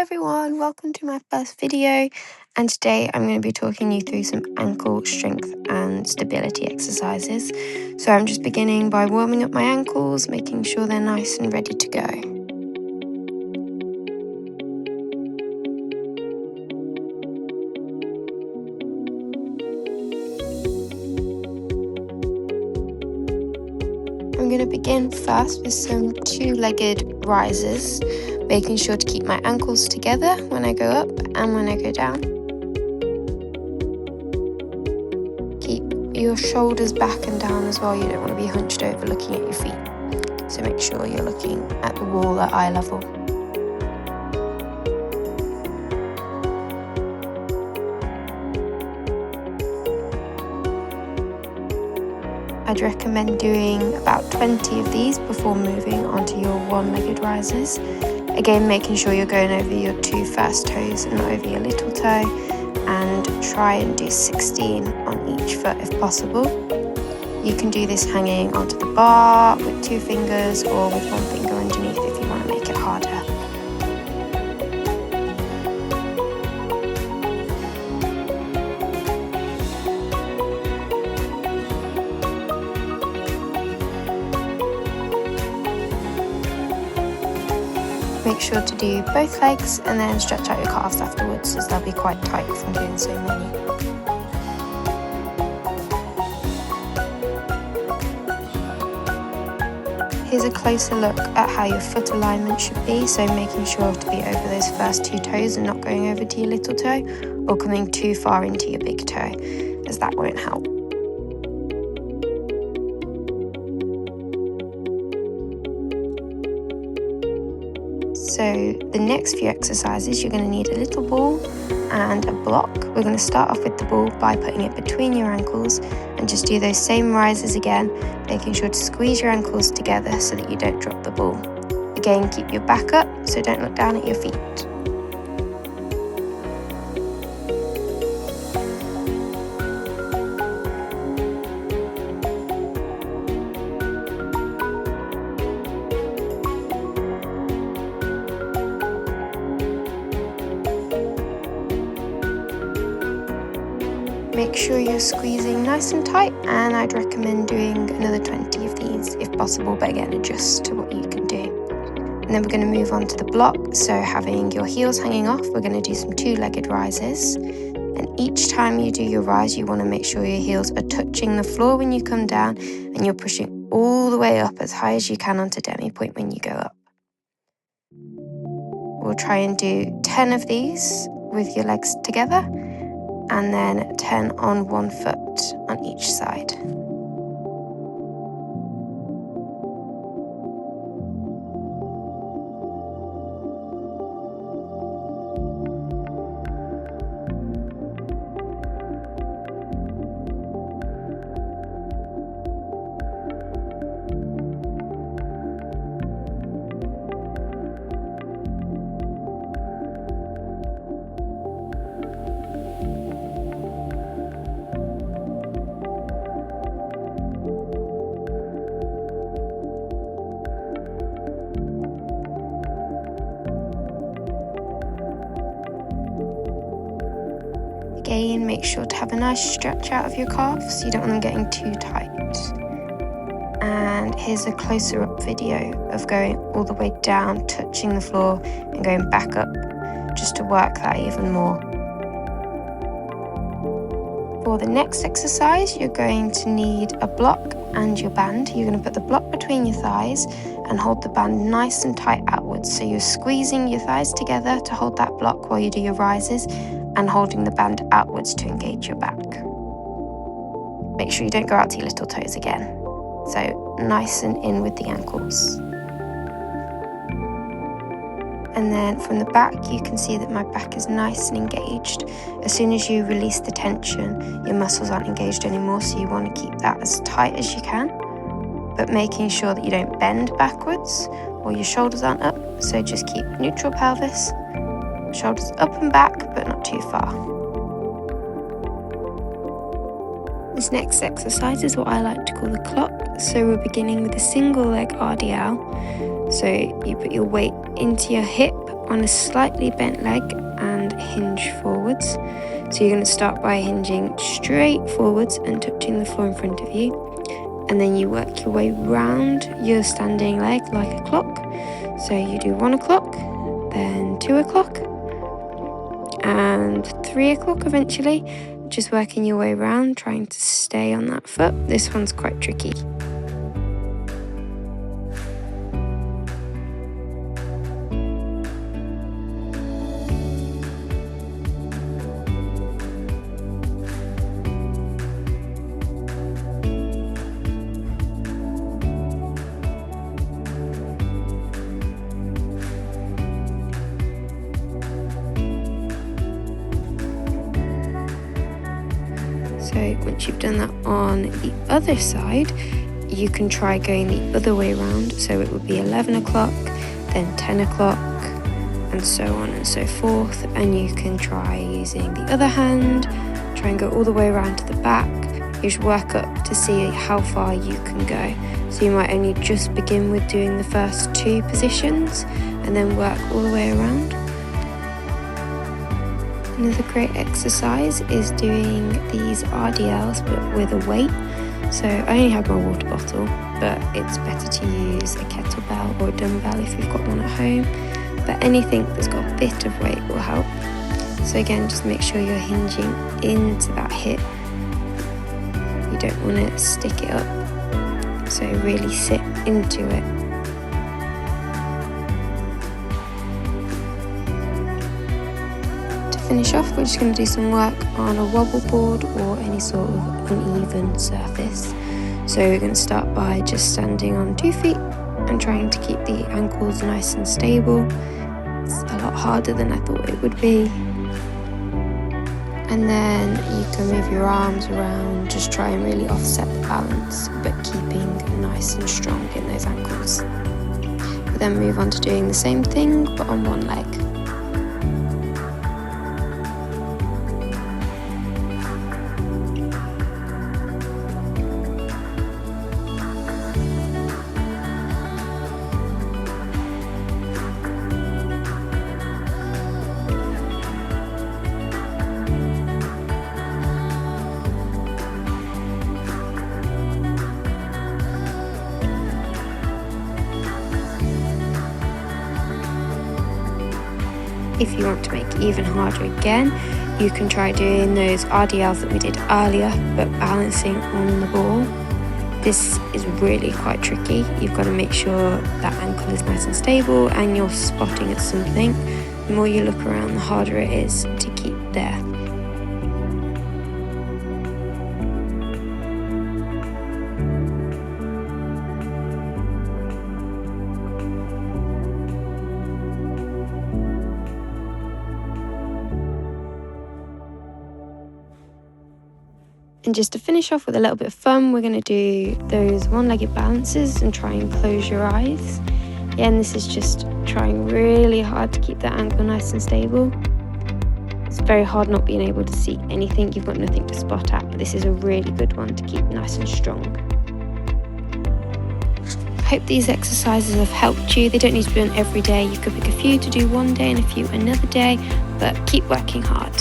everyone, welcome to my first video, and today I'm going to be talking you through some ankle strength and stability exercises. So I'm just beginning by warming up my ankles, making sure they're nice and ready to go. I'm going to begin first with some two-legged rises, making sure to keep my ankles together when I go up and when I go down. Keep your shoulders back and down as well. You don't want to be hunched over looking at your feet. So make sure you're looking at the wall at eye level. I'd recommend doing about 20 of these before moving onto your one-legged rises. Again, making sure you're going over your two first toes and not over your little toe, and try and do 16 on each foot if possible. You can do this hanging onto the bar with two fingers or with one finger underneath if you want to make it harder. Make sure to do both legs and then stretch out your calves afterwards, as they'll be quite tight from doing so many. Here's a closer look at how your foot alignment should be, so making sure to be over those first two toes and not going over to your little toe or coming too far into your big toe, as that won't help. So the next few exercises, you're going to need a little ball and a block. We're going to start off with the ball by putting it between your ankles and just do those same rises again, making sure to squeeze your ankles together so that you don't drop the ball. Again, keep your back up, so don't look down at your feet. Make sure you're squeezing nice and tight, and I'd recommend doing another 20 of these if possible, but again, adjust to what you can do. And then we're going to move on to the block. So having your heels hanging off, we're going to do some two-legged rises. And each time you do your rise, you want to make sure your heels are touching the floor when you come down, and you're pushing all the way up as high as you can onto demi point when you go up. We'll try and do 10 of these with your legs together, and then 10 on one foot on each side. Again, make sure to have a nice stretch out of your calves. You don't want them getting too tight. And here's a closer up video of going all the way down, touching the floor and going back up, just to work that even more. For the next exercise, you're going to need a block and your band. You're going to put the block between your thighs and hold the band nice and tight outwards. So you're squeezing your thighs together to hold that block while you do your rises, and holding the band outwards to engage your back. Make sure you don't go out to your little toes again. So nice and in with the ankles. And then from the back, you can see that my back is nice and engaged. As soon as you release the tension, your muscles aren't engaged anymore, so you want to keep that as tight as you can, but making sure that you don't bend backwards or your shoulders aren't up. So just keep neutral pelvis, shoulders up and back, but not too far. This next exercise is what I like to call the clock. So we're beginning with a single leg RDL. So you put your weight into your hip on a slightly bent leg and hinge forwards. So you're going to start by hinging straight forwards and touching the floor in front of you. And then you work your way round your standing leg like a clock. So you do 1 o'clock, then 2 o'clock, and 3 o'clock eventually. Just working your way around, trying to stay on that foot. This one's quite tricky. So once you've done that on the other side, you can try going the other way around. So it would be 11 o'clock, then 10 o'clock, and so on and so forth. And you can try using the other hand, try and go all the way around to the back. You should work up to see how far you can go. So you might only just begin with doing the first 2 positions and then work all the way around. Another great exercise is doing these RDLs but with a weight. So I only have my water bottle, but it's better to use a kettlebell or a dumbbell if you've got one at home. But anything that's got a bit of weight will help. So again, just make sure you're hinging into that hip. You don't want to stick it up. So really sit into it. Finish off, we're just going to do some work on a wobble board or any sort of uneven surface. So we're going to start by just standing on 2 feet and trying to keep the ankles nice and stable. It's a lot harder than I thought it would be. And then you can move your arms around, just try and really offset the balance, but keeping nice and strong in those ankles. We'll then move on to doing the same thing, but on one leg. If you want to make it even harder again, you can try doing those RDLs that we did earlier, but balancing on the ball. This is really quite tricky. You've got to make sure that ankle is nice and stable and you're spotting at something. The more you look around, the harder it is to keep there. And just to finish off with a little bit of fun, we're going to do those one-legged balances and try and close your eyes. Again, this is just trying really hard to keep that ankle nice and stable. It's very hard not being able to see anything. You've got nothing to spot at, but this is a really good one to keep nice and strong. I hope these exercises have helped you. They don't need to be done every day. You could pick a few to do one day and a few another day, but keep working hard.